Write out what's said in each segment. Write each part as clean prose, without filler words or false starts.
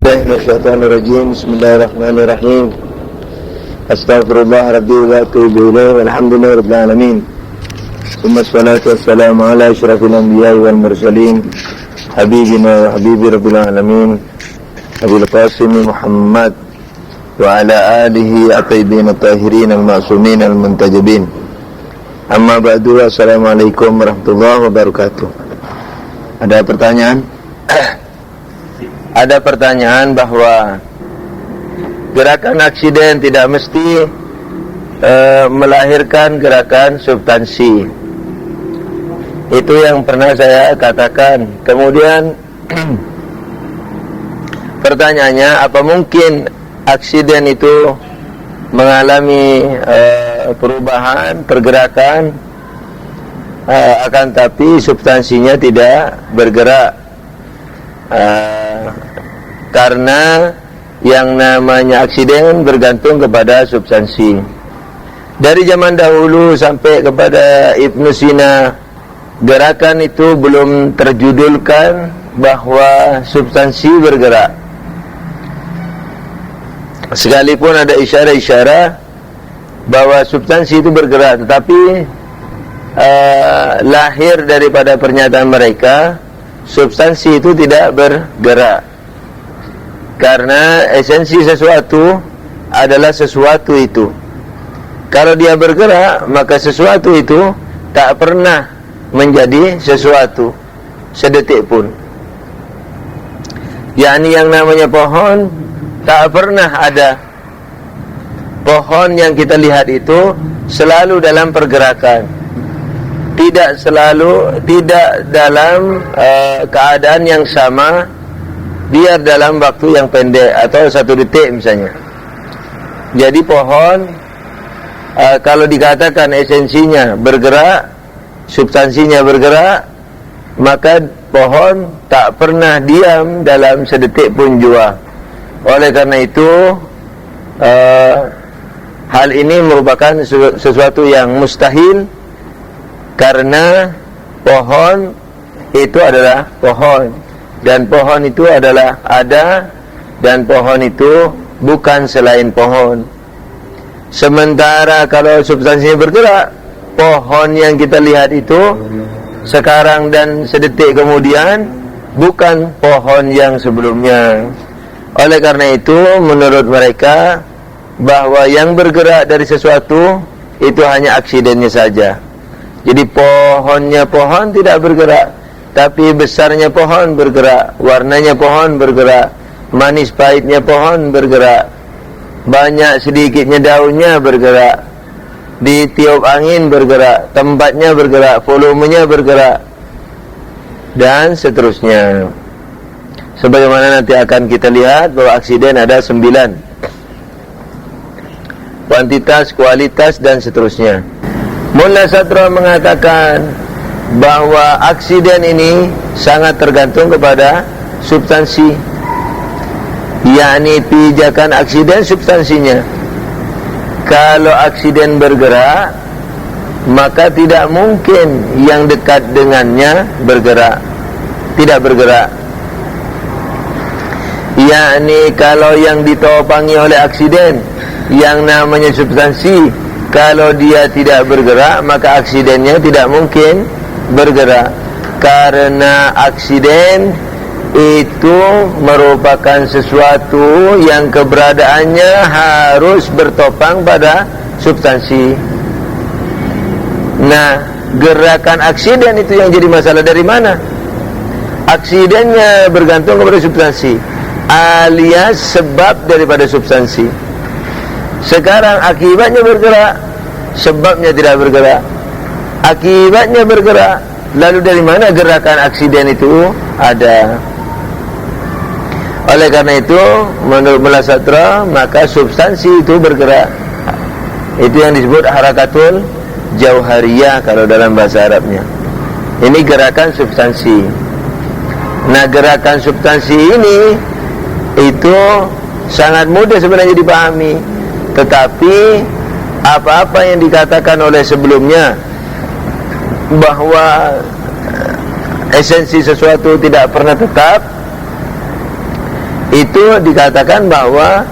Bismillahirrahmanirrahim. Bismillahirrahmanirrahim. Astaghfirullah rabbi wa atubu ilaih. Walhamdulillahirabbil alamin. Wassalatu wassalamu ala asyrafil anbiya'i wal mursalin. Habibina wa habibi rabbil alamin. Abil Qasim Muhammad wa ala alihi at-tayyibin at-tahirin al-ma'sumin al-muntajabin. Amma ba'du. Assalamualaikum warahmatullahi wabarakatuh. Ada pertanyaan? Ada pertanyaan bahwa gerakan aksiden tidak mesti melahirkan gerakan substansi. Itu yang pernah saya katakan. Kemudian pertanyaannya, apa mungkin aksiden itu mengalami perubahan, pergerakan, akan tapi substansinya tidak bergerak? Karena yang namanya aksiden bergantung kepada substansi. Dari zaman dahulu sampai kepada Ibnu Sina, gerakan itu belum terjudulkan bahwa substansi bergerak. Sekalipun ada isyarat-isyarat bahwa substansi itu bergerak, tetapi lahir daripada pernyataan mereka, substansi itu tidak bergerak. Karena esensi sesuatu adalah sesuatu itu. Kalau dia bergerak, maka sesuatu itu tak pernah menjadi sesuatu sedetik pun. yakni yang namanya pohon tak pernah ada. Pohon yang kita lihat itu selalu dalam pergerakan, tidak dalam keadaan yang sama, biar dalam waktu yang pendek atau 1 detik misalnya. Jadi pohon kalau dikatakan esensinya bergerak, substansinya bergerak, maka pohon tak pernah diam dalam sedetik pun jua. Oleh karena itu hal ini merupakan sesuatu yang mustahil, karena pohon itu adalah pohon, dan pohon itu adalah ada, dan pohon itu bukan selain pohon. Sementara kalau substansinya bergerak, pohon yang kita lihat itu sekarang dan sedetik kemudian bukan pohon yang sebelumnya. Oleh karena itu menurut mereka bahwa yang bergerak dari sesuatu itu hanya aksidennya saja. Jadi pohonnya pohon tidak bergerak, tapi besarnya pohon bergerak, warnanya pohon bergerak, manis pahitnya pohon bergerak, banyak sedikitnya daunnya bergerak, ditiup angin bergerak, tempatnya bergerak, volumenya bergerak, dan seterusnya. Sebagaimana nanti akan kita lihat bahwa aksiden ada 9, kuantitas, kualitas, dan seterusnya. Mullah Sadra mengatakan bahwa aksiden ini sangat tergantung kepada substansi, yakni pijakan aksiden substansinya. Kalau aksiden bergerak, maka tidak mungkin yang dekat dengannya bergerak, tidak bergerak. Yakni kalau yang ditopangi oleh aksiden, yang namanya substansi, kalau dia tidak bergerak, maka aksidennya tidak mungkin bergerak. Karena aksiden itu merupakan sesuatu yang keberadaannya harus bertopang pada substansi. Nah, gerakan aksiden itu yang jadi masalah. Dari mana? Aksidennya bergantung kepada substansi, alias sebab daripada substansi. Sekarang akibatnya bergerak, sebabnya tidak bergerak. Akibatnya bergerak, lalu dari mana gerakan aksiden itu ada? Oleh karena itu menurut Mullah Sadra, maka substansi itu bergerak. Itu yang disebut harakatul jauhariyah kalau dalam bahasa Arabnya. Ini gerakan substansi. Nah, gerakan substansi ini itu sangat mudah sebenarnya dipahami, tetapi apa-apa yang dikatakan oleh sebelumnya bahwa esensi sesuatu tidak pernah tetap, itu dikatakan bahwa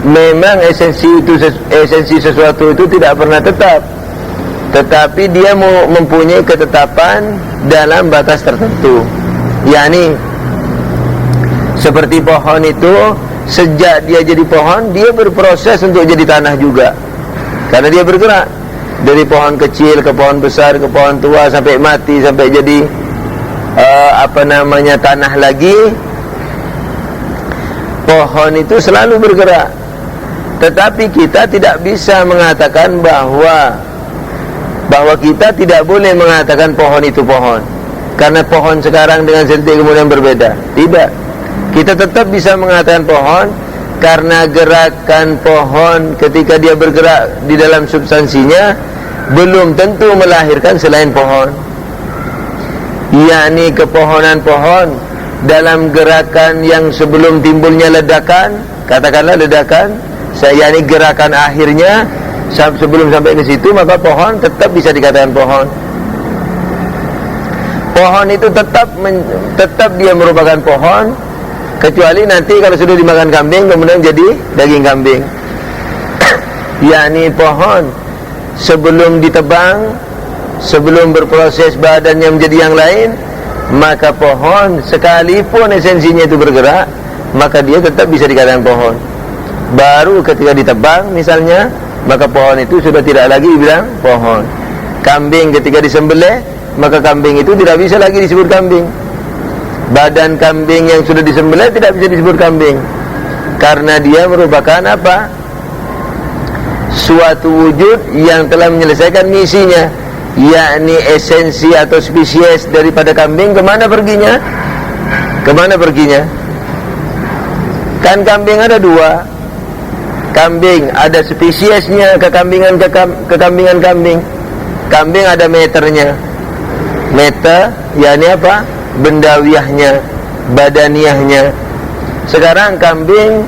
memang esensi sesuatu itu tidak pernah tetap, tetapi dia mempunyai ketetapan dalam batas tertentu. yakni seperti pohon itu, sejak dia jadi pohon, dia berproses untuk jadi tanah juga, karena dia bergerak dari pohon kecil ke pohon besar, ke pohon tua, sampai mati, sampai jadi tanah lagi. Pohon itu selalu bergerak. Tetapi kita tidak bisa mengatakan bahwa kita tidak boleh mengatakan pohon itu pohon, karena pohon sekarang dengan sedetik kemudian berbeda. Tidak. Kita tetap bisa mengatakan pohon, karena gerakan pohon ketika dia bergerak di dalam substansinya belum tentu melahirkan selain pohon. yakni kepohonan pohon dalam gerakan yang sebelum timbulnya ledakan, katakanlah ledakan, yakni gerakan akhirnya sebelum sampai ke situ, maka pohon tetap bisa dikatakan pohon. Pohon itu tetap dia merupakan pohon, kecuali nanti kalau sudah dimakan kambing kemudian jadi daging kambing. yakni pohon sebelum ditebang, sebelum berproses badannya menjadi yang lain, maka pohon sekalipun esensinya itu bergerak, maka dia tetap bisa dikatakan pohon. Baru ketika ditebang misalnya, maka pohon itu sudah tidak lagi dibilang pohon. Kambing ketika disembelih, maka kambing itu tidak bisa lagi disebut kambing. Badan kambing yang sudah disembelih tidak bisa disebut kambing, karena dia merupakan apa? Suatu wujud yang telah menyelesaikan misinya, yakni esensi atau spesies daripada kambing. Kemana perginya? Kemana perginya? Kan kambing ada dua. Kambing ada spesiesnya, kekambingan kambing. Kambing ada meternya. Meter, yakni apa? Bendawiahnya, badaniahnya. Sekarang kambing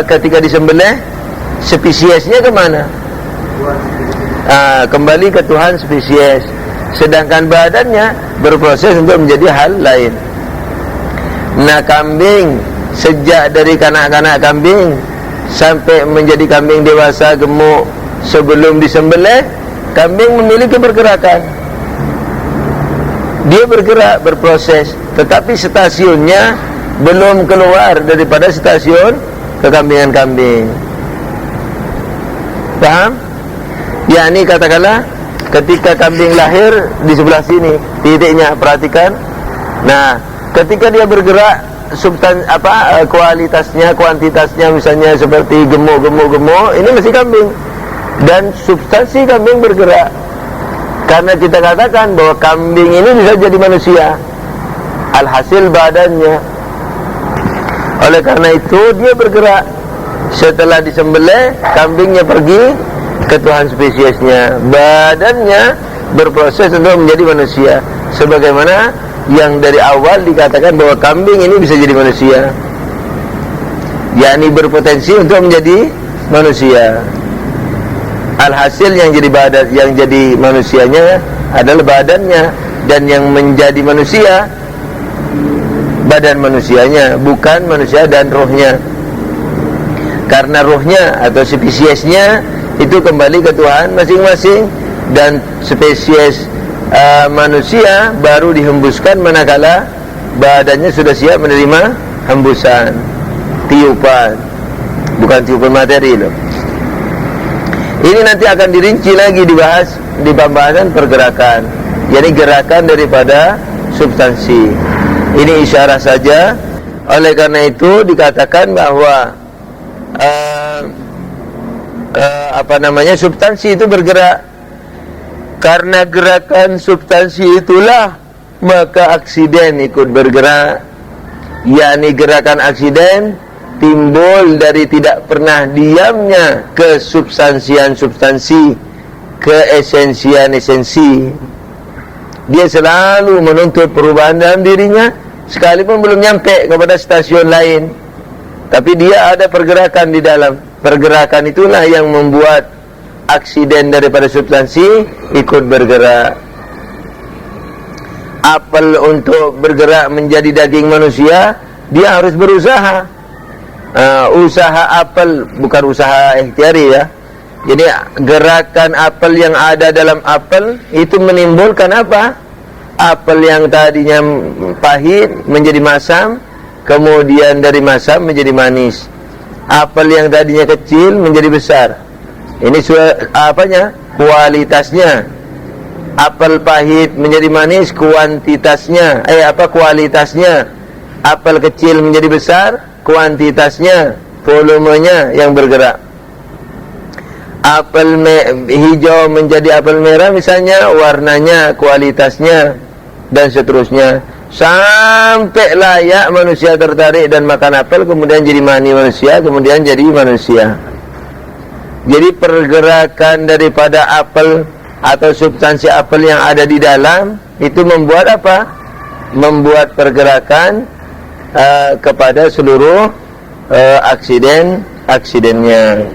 ketika disembelih, spesiesnya kemana? Kembali ke Tuhan spesies. Sedangkan badannya berproses untuk menjadi hal lain. Nah, kambing sejak dari kanak-kanak kambing sampai menjadi kambing dewasa gemuk, sebelum disembelih, kambing memiliki pergerakan. Dia bergerak, berproses, tetapi stasiunnya belum keluar daripada stasiun kekambingan kambing. Paham? yakni katakanlah ketika kambing lahir di sebelah sini, titiknya perhatikan. Nah, ketika dia bergerak, kualitasnya, kuantitasnya misalnya seperti gemuk, ini masih kambing, dan substansi kambing bergerak. Karena kita katakan bahwa kambing ini bisa jadi manusia, alhasil badannya. Oleh karena itu dia bergerak. Setelah disembelih, kambingnya pergi ke Tuhan spesiesnya, badannya berproses untuk menjadi manusia, sebagaimana yang dari awal dikatakan bahwa kambing ini bisa jadi manusia, yakni berpotensi untuk menjadi manusia. Alhasil yang jadi badan, yang jadi manusianya adalah badannya, dan yang menjadi manusia badan manusianya, bukan manusia dan rohnya. Karena rohnya atau spesiesnya itu kembali ke Tuhan masing-masing, dan spesies manusia baru dihembuskan manakala badannya sudah siap menerima hembusan, tiupan, bukan tiupan materi loh. Ini nanti akan dirinci lagi, dibahas di pembahasan pergerakan, yakni gerakan daripada substansi. Ini isyarah saja. Oleh karena itu dikatakan bahwa substansi itu bergerak. Karena gerakan substansi itulah maka aksiden ikut bergerak. yakni gerakan aksiden timbul dari tidak pernah diamnya kesubstansian substansi, keesensian esensi. Dia selalu menuntut perubahan dalam dirinya, sekalipun belum nyampe kepada stasiun lain, tapi dia ada pergerakan di dalam. Pergerakan itulah yang membuat aksiden daripada substansi ikut bergerak. Apel untuk bergerak menjadi daging manusia dia harus berusaha. Usaha apel, bukan usaha ikhtiari ya. Jadi gerakan apel yang ada dalam apel itu menimbulkan apa? Apel yang tadinya pahit menjadi masam, kemudian dari masam menjadi manis. Apel yang tadinya kecil menjadi besar. Ini apanya? Kualitasnya. Apel pahit menjadi manis, kuantitasnya. Kualitasnya. Apel kecil menjadi besar, kuantitasnya, volumenya yang bergerak. Apel hijau menjadi apel merah misalnya, warnanya, kualitasnya, dan seterusnya. Sampai layak manusia tertarik dan makan apel, kemudian jadi mani manusia, kemudian jadi manusia. Jadi pergerakan daripada apel atau substansi apel yang ada di dalam itu membuat apa? Membuat pergerakan kepada seluruh aksidennya.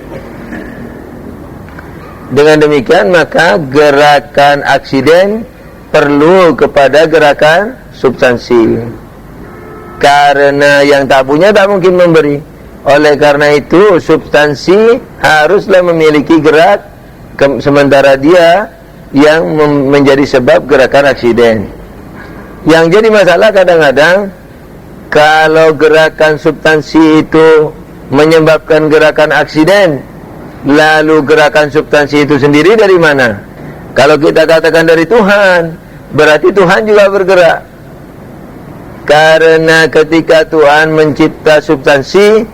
Dengan demikian maka gerakan aksiden perlu kepada gerakan substansi. Karena yang tak punya tak mungkin memberi. Oleh karena itu substansi haruslah memiliki gerak, sementara dia yang menjadi sebab gerakan aksiden. Yang jadi masalah kadang-kadang kalau gerakan substansi itu menyebabkan gerakan aksiden, lalu gerakan substansi itu sendiri dari mana? Kalau kita katakan dari Tuhan, berarti Tuhan juga bergerak. Karena ketika Tuhan mencipta substansi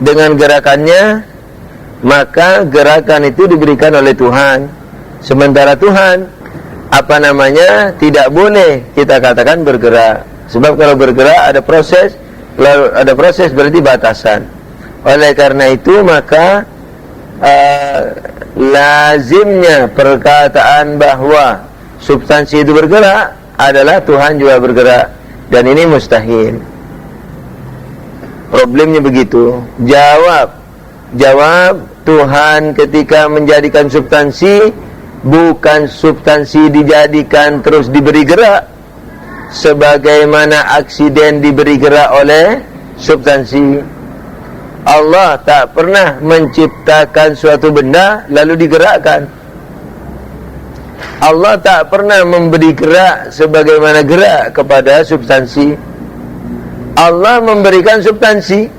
dengan gerakannya, maka gerakan itu diberikan oleh Tuhan. Sementara Tuhan, tidak boleh kita katakan bergerak. Sebab kalau bergerak ada proses, lalu ada proses berarti batasan. Oleh karena itu maka lazimnya perkataan bahwa substansi itu bergerak adalah Tuhan juga bergerak, dan ini mustahil. Problemnya begitu. Jawab Tuhan ketika menjadikan substansi, bukan substansi dijadikan terus diberi gerak sebagaimana aksiden diberi gerak oleh substansi. Allah tak pernah menciptakan suatu benda lalu digerakkan. Allah tak pernah memberi gerak sebagaimana gerak kepada substansi. Allah memberikan substansi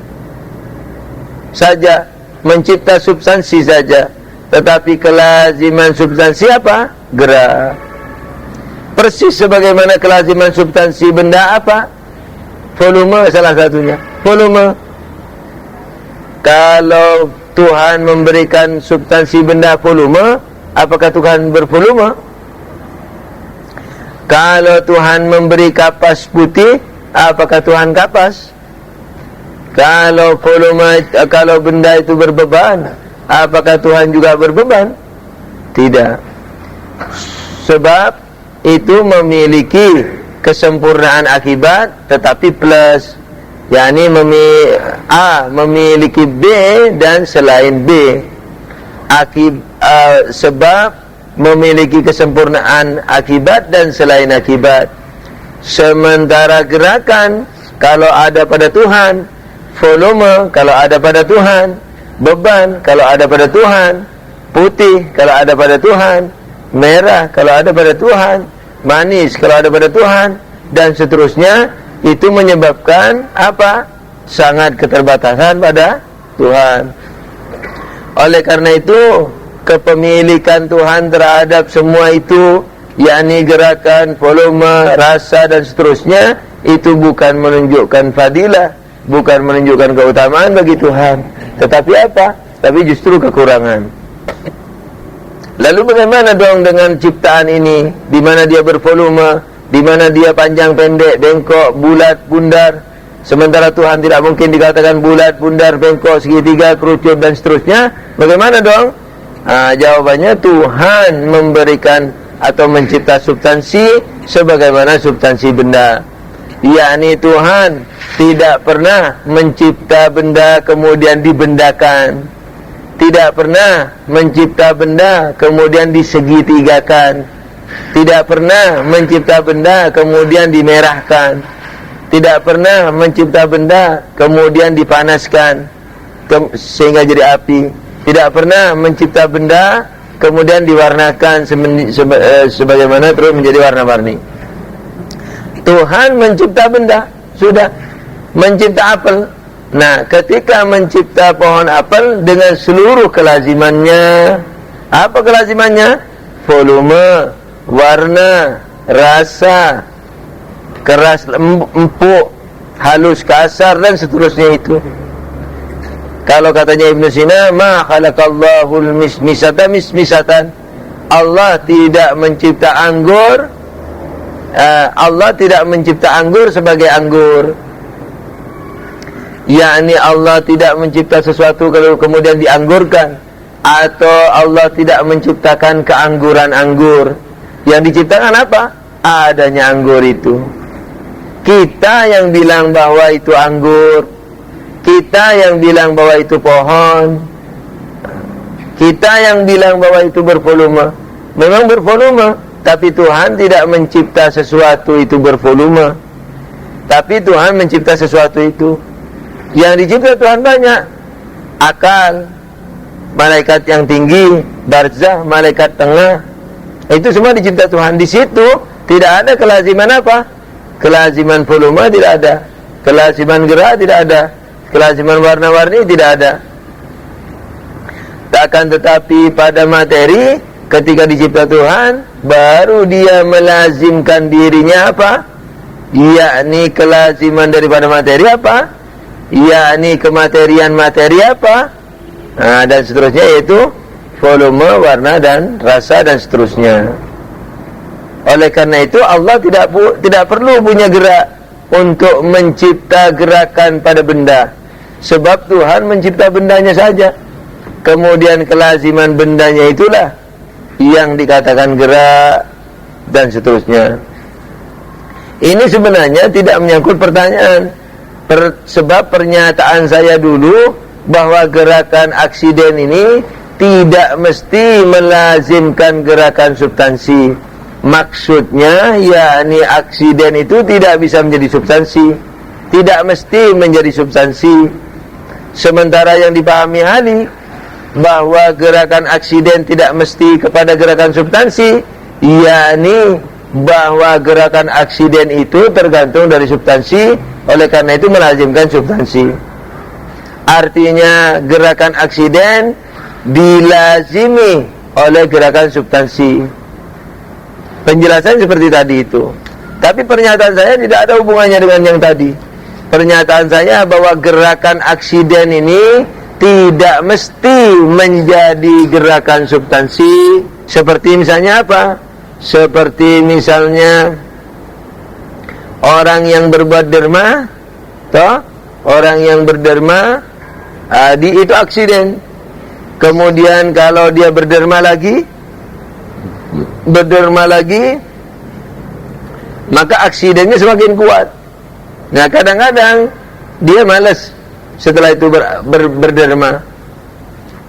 saja, mencipta substansi saja, tetapi kelaziman substansi apa? Gerak. Persis sebagaimana kelaziman substansi benda apa? Volume salah satunya. Volume. Kalau Tuhan memberikan substansi benda volume, apakah Tuhan bervolume? Kalau Tuhan memberi kapas putih, apakah Tuhan kapas? Kalau benda itu berbeban, apakah Tuhan juga berbeban? Tidak. Sebab itu memiliki kesempurnaan akibat tetapi plus, yakni A memiliki B dan selain B. Sebab memiliki kesempurnaan akibat dan selain akibat. Sementara gerakan kalau ada pada Tuhan, volume kalau ada pada Tuhan, beban kalau ada pada Tuhan, putih kalau ada pada Tuhan, merah kalau ada pada Tuhan, manis kalau ada pada Tuhan, dan seterusnya. Itu menyebabkan apa? Sangat keterbatasan pada Tuhan. Oleh karena itu kepemilikan Tuhan terhadap semua itu, yakni gerakan, volume, rasa dan seterusnya, itu bukan menunjukkan fadilah, bukan menunjukkan keutamaan bagi Tuhan, tetapi apa? Tapi justru kekurangan. Lalu bagaimana dong dengan ciptaan ini? Di mana dia bervolume, di mana dia panjang pendek, bengkok, bulat, bundar, sementara Tuhan tidak mungkin dikatakan bulat, bundar, bengkok, segitiga, kerucut dan seterusnya. Bagaimana dong? Jawabannya Tuhan memberikan atau mencipta substansi sebagaimana substansi benda. Yakni Tuhan tidak pernah mencipta benda kemudian dibendakan, tidak pernah mencipta benda kemudian disegitigakan, tidak pernah mencipta benda kemudian dimerahkan. tidak pernah mencipta benda kemudian dipanaskan sehingga jadi api, tidak pernah mencipta benda kemudian diwarnakan sebagaimana terus menjadi warna-warni. Tuhan mencipta benda, sudah mencipta apel. Nah, ketika mencipta pohon apel dengan seluruh kelazimannya, apa kelazimannya? Volume, warna, rasa, keras, empuk, halus, kasar, dan seterusnya itu. Kalau katanya Ibnu Sina, ma khalaqallahul mismisata mismisatan. Allah tidak mencipta anggur, Allah tidak mencipta anggur sebagai anggur. Yakni Allah tidak mencipta sesuatu kalau kemudian dianggurkan, atau Allah tidak menciptakan keangguran anggur. Yang diciptakan apa? Adanya anggur itu. Kita yang bilang bahwa itu anggur, kita yang bilang bahwa itu pohon, kita yang bilang bahwa itu bervolume. Memang bervolume, tapi Tuhan tidak mencipta sesuatu itu bervolume. Tapi Tuhan mencipta sesuatu itu. Yang dicipta Tuhan banyak. Akal, malaikat yang tinggi, barzah, malaikat tengah, itu semua dicipta Tuhan. Di situ tidak ada kelaziman apa? Kelaziman volume tidak ada, kelaziman gerak tidak ada, kelaziman warna-warni tidak ada. Akan tetapi pada materi, ketika dicipta Tuhan, baru dia melazimkan dirinya apa? Yakni kelaziman daripada materi apa? Yakni kematerian materi apa? Nah, dan seterusnya, yaitu volume, warna, dan rasa, dan seterusnya. Oleh karena itu Allah tidak perlu punya gerak untuk mencipta gerakan pada benda, sebab Tuhan mencipta bendanya saja. Kemudian kelaziman bendanya itulah yang dikatakan gerak, dan seterusnya. Ini sebenarnya tidak menyangkut pertanyaan, sebab pernyataan saya dulu bahwa gerakan aksiden ini tidak mesti melazimkan gerakan substansi. Maksudnya, yakni aksiden itu tidak bisa menjadi substansi, tidak mesti menjadi substansi. Sementara yang dipahami Ali bahwa gerakan aksiden tidak mesti kepada gerakan substansi, yakni bahwa gerakan aksiden itu tergantung dari substansi, oleh karena itu melazimkan substansi. Artinya gerakan aksiden dilazimi oleh gerakan substansi. Penjelasan seperti tadi itu. Tapi pernyataan saya tidak ada hubungannya dengan yang tadi. Pernyataan saya bahwa gerakan aksiden ini tidak mesti menjadi gerakan substansi. Seperti misalnya apa? Seperti misalnya orang yang berbuat derma, toh? Orang yang berderma, itu aksiden. Kemudian kalau dia berderma lagi, maka aksidennya semakin kuat. Nah, kadang-kadang dia malas setelah itu berderma.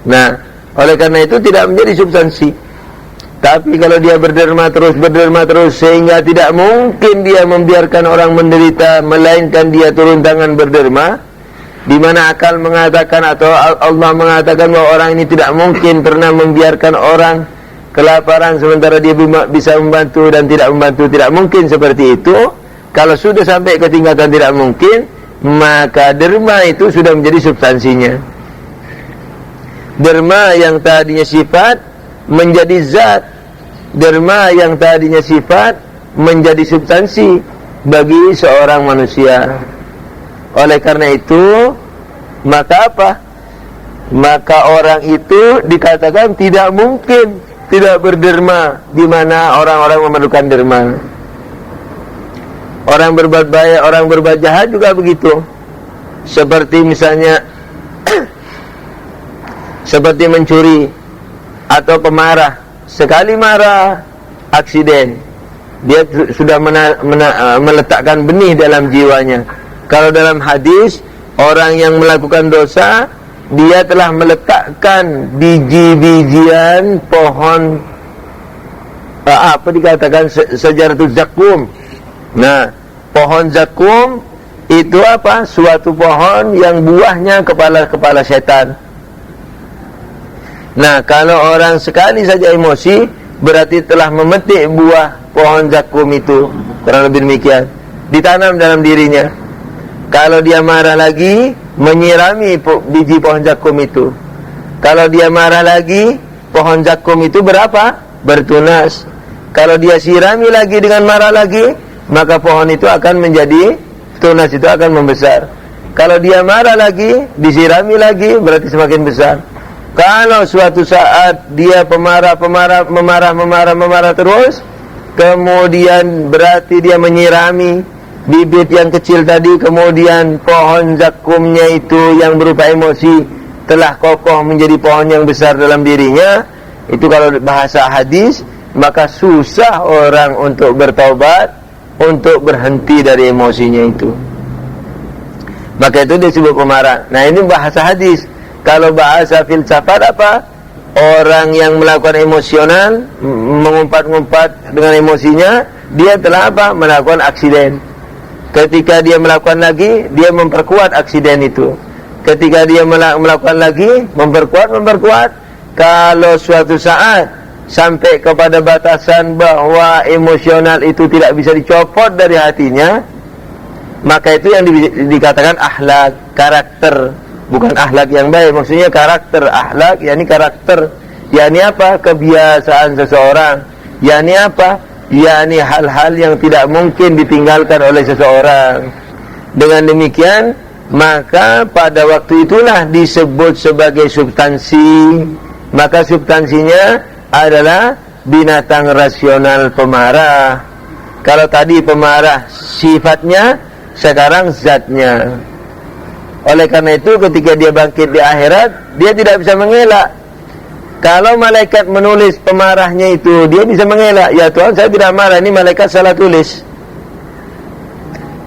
Nah, oleh karena itu tidak menjadi substansi. Tapi kalau dia berderma terus sehingga tidak mungkin dia membiarkan orang menderita, melainkan dia turun tangan berderma, di mana akal mengatakan atau Allah mengatakan bahwa orang ini tidak mungkin pernah membiarkan orang kelaparan sementara dia bisa membantu dan tidak membantu, tidak mungkin seperti itu. Kalau sudah sampai ke tingkatan tidak mungkin, maka derma itu sudah menjadi substansinya. Derma yang tadinya sifat menjadi zat, derma yang tadinya sifat menjadi substansi bagi seorang manusia. Oleh karena itu, maka apa? Maka orang itu dikatakan tidak mungkin tidak berderma, di mana orang-orang memerlukan derma. Orang berbuat baik, orang berbuat jahat juga begitu. Seperti misalnya seperti mencuri atau pemarah, sekali marah aksiden, dia sudah meletakkan benih dalam jiwanya. Kalau dalam hadis, orang yang melakukan dosa, dia telah meletakkan biji-bijian pohon, apa dikatakan, Syajaratul Zakum. Nah, pohon zakum itu apa? Suatu pohon yang buahnya kepala setan. Nah, kalau orang sekali saja emosi, berarti telah memetik buah pohon zakum itu. Kurang lebih demikian. Ditanam dalam dirinya. Kalau dia marah lagi, menyirami biji pohon zakum itu. Kalau dia marah lagi, pohon zakum itu berapa? Bertunas. Kalau dia sirami lagi dengan marah lagi, maka pohon itu akan menjadi, tunas itu akan membesar. Kalau dia marah lagi, disirami lagi, berarti semakin besar. Kalau suatu saat dia memarah terus, kemudian berarti dia menyirami bibit yang kecil tadi, kemudian pohon zakumnya itu yang berupa emosi telah kokoh menjadi pohon yang besar dalam dirinya. Itu kalau bahasa hadis, maka susah orang untuk bertaubat, untuk berhenti dari emosinya itu. Maka itu disebut pemarah. Nah, ini bahasa hadis. Kalau bahasa filsafat apa? Orang yang melakukan emosional, mengumpat-ngumpat dengan emosinya, dia telah apa? Melakukan aksiden. Ketika dia melakukan lagi, dia memperkuat aksiden itu. Ketika dia melakukan lagi, memperkuat. Kalau suatu saat sampai kepada batasan bahwa emosional itu tidak bisa dicopot dari hatinya, maka itu yang dikatakan akhlak, karakter. Bukan akhlak yang baik, maksudnya karakter. Akhlak, yakni karakter. Yakni apa? Kebiasaan seseorang. Yakni apa? Yakni hal-hal yang tidak mungkin ditinggalkan oleh seseorang. Dengan demikian, maka pada waktu itulah disebut sebagai substansi. Maka substansinya adalah binatang rasional pemarah. Kalau tadi pemarah sifatnya, sekarang zatnya. Oleh karena itu ketika dia bangkit di akhirat, dia tidak bisa mengelak. Kalau malaikat menulis pemarahnya itu, dia bisa mengelak. Ya Tuhan, saya tidak marah, ini malaikat salah tulis.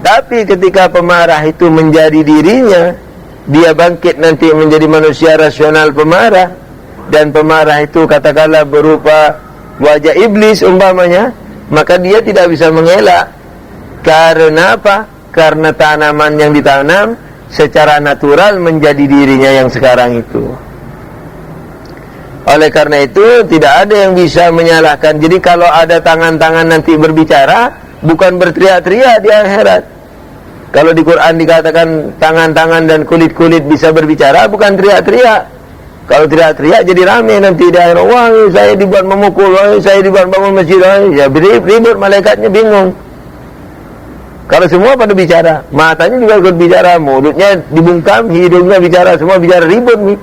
Tapi ketika pemarah itu menjadi dirinya, dia bangkit nanti menjadi manusia rasional pemarah, dan pemarah itu katakanlah berupa wajah iblis umpamanya, maka dia tidak bisa mengelak. Karena apa? Karena tanaman yang ditanam secara natural menjadi dirinya yang sekarang itu. Oleh karena itu tidak ada yang bisa menyalahkan. Jadi kalau ada tangan-tangan nanti berbicara, bukan berteriak-teriak di akhirat. Kalau di Quran dikatakan tangan-tangan dan kulit-kulit bisa berbicara, bukan teriak-teriak. Kalau teriak-teriak jadi rame nanti di akhirat. Wah, saya dibuat memukul, wah, saya dibuat bangun masjid. Ya ribut, malaikatnya bingung. Kalau semua pada bicara, matanya juga ikut bicara, mulutnya dibungkam, hidungnya bicara, semua bicara, ribut nih.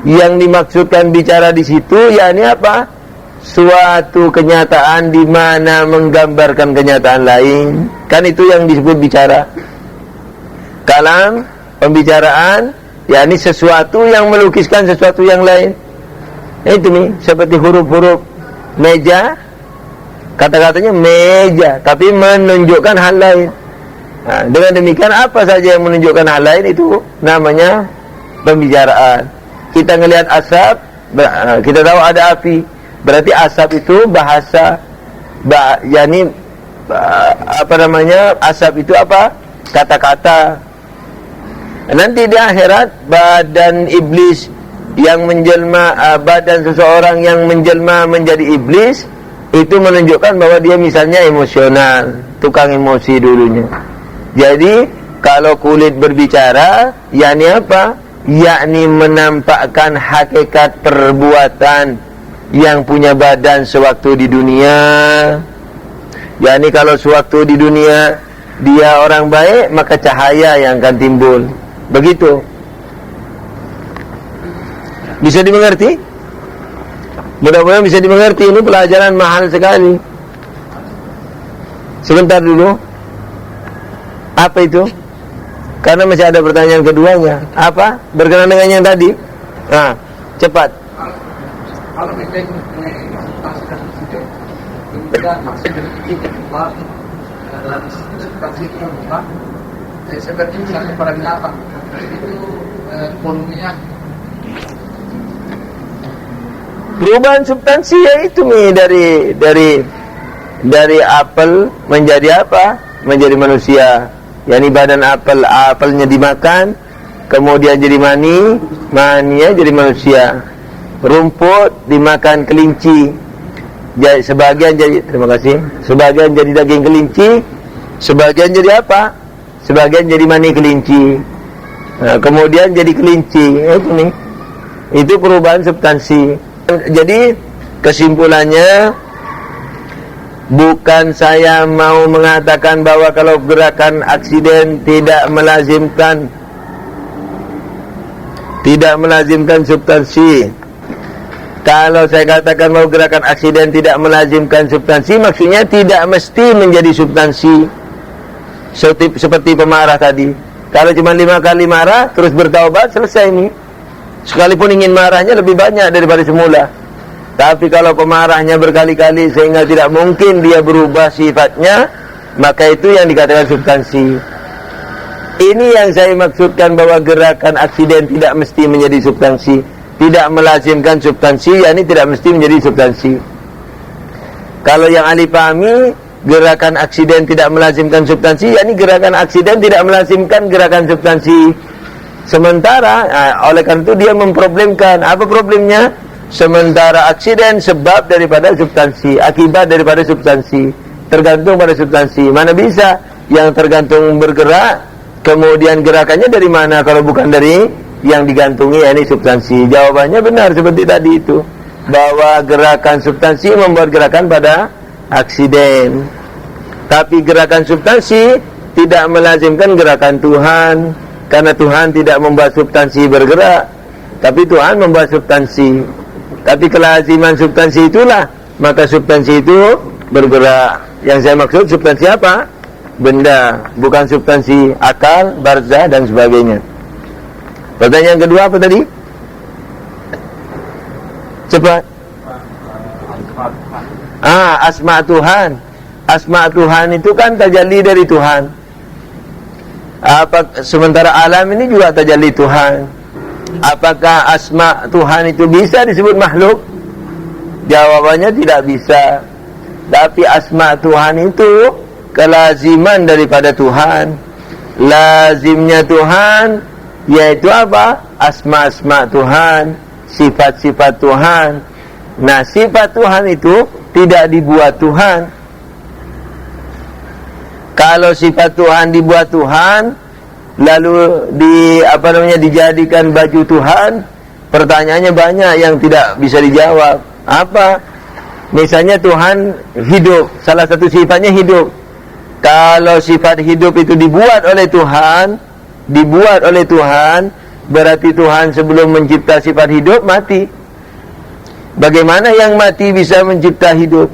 Yang dimaksudkan bicara di situ, yakni apa? Suatu kenyataan di mana menggambarkan kenyataan lain. Kan itu yang disebut bicara. Kalam, pembicaraan, yakni sesuatu yang melukiskan sesuatu yang lain. Itu nih, seperti huruf-huruf meja. Kata-katanya meja, tapi menunjukkan hal lain. Nah, dengan demikian apa saja yang menunjukkan hal lain itu namanya pembicaraan. Kita ngelihat asap, kita tahu ada api. Berarti asap itu bahasa, yakni apa namanya? Asap itu apa? Kata-kata. Nanti di akhirat badan iblis yang menjelma, badan seseorang yang menjelma menjadi iblis, itu menunjukkan bahwa dia misalnya emosional, tukang emosi dulunya. Jadi kalau kulit berbicara, yakni apa? Yakni menampakkan hakikat perbuatan yang punya badan sewaktu di dunia. Yakni kalau sewaktu di dunia dia orang baik, maka cahaya yang akan timbul. Begitu. Bisa dimengerti? Mudah-mudahan bisa dimengerti. Ini pelajaran mahal sekali. Sebentar dulu. Apa itu? Karena masih ada pertanyaan keduanya. Apa? Berkenaan dengan yang tadi. Nah, cepat. Kalau kita mengentaskan itu berbeda maksud dengan kita dalam substansi itu bukan seperti misalnya pada binatang itu volumenya. Perubahan substansi ya itu nih dari apel menjadi apa? Menjadi manusia. yakni badan apel, apelnya dimakan, kemudian jadi mani, maninya jadi manusia. Rumput dimakan kelinci, jadi sebagian jadi, terima kasih, sebagian jadi daging kelinci, sebagian jadi apa? Sebagian jadi mani kelinci. Nah, kemudian jadi kelinci. Itu nih, itu perubahan substansi. Jadi kesimpulannya, bukan saya mau mengatakan bahwa kalau gerakan aksiden tidak melazimkan substansi. Kalau saya katakan bahwa gerakan aksiden tidak melazimkan substansi, maksudnya tidak mesti menjadi substansi. Seperti pemarah tadi. Kalau cuma 5 kali marah, terus bertaubat, selesai ini. Sekalipun ingin marahnya lebih banyak daripada semula. Tapi kalau pemarahnya berkali-kali sehingga tidak mungkin dia berubah sifatnya, maka itu yang dikatakan substansi. Ini yang saya maksudkan bahwa gerakan aksiden tidak mesti menjadi substansi. Tidak melazimkan substansi, yakni tidak mesti menjadi substansi. Kalau yang ahli pahami, gerakan aksiden tidak melazimkan substansi, yakni gerakan aksiden tidak melazimkan gerakan substansi. Sementara, oleh karena itu dia memproblemkan. Apa problemnya? Sementara aksiden sebab daripada substansi, akibat daripada substansi, tergantung pada substansi. Mana bisa yang tergantung bergerak, kemudian gerakannya dari mana kalau bukan dari yang digantungi, yakni substansi. Jawabannya benar seperti tadi itu, bahwa gerakan substansi membuat gerakan pada aksiden. Tapi gerakan substansi tidak melazimkan gerakan Tuhan, karena Tuhan tidak membuat substansi bergerak, tapi Tuhan membuat substansi. Tapi kelaziman substansi itulah, maka substansi itu bergerak. Yang saya maksud substansi apa? Benda, bukan substansi akal, barzah dan sebagainya. Pertanyaan kedua apa tadi? Cepat. Asma Tuhan. Asma Tuhan itu kan tajalli dari Tuhan. Sementara alam ini juga tajalli Tuhan. Apakah asma Tuhan itu bisa disebut makhluk? Jawabannya tidak bisa. Tapi asma Tuhan itu kelaziman daripada Tuhan. Lazimnya Tuhan yaitu apa? Asma-asma Tuhan, sifat-sifat Tuhan. Nah, sifat Tuhan itu tidak dibuat Tuhan. Kalau sifat Tuhan dibuat Tuhan, lalu dijadikan baju Tuhan, pertanyaannya banyak yang tidak bisa dijawab. Apa? Misalnya Tuhan hidup, salah satu sifatnya hidup. Kalau sifat hidup itu dibuat oleh Tuhan, berarti Tuhan sebelum mencipta sifat hidup mati. Bagaimana yang mati bisa mencipta hidup?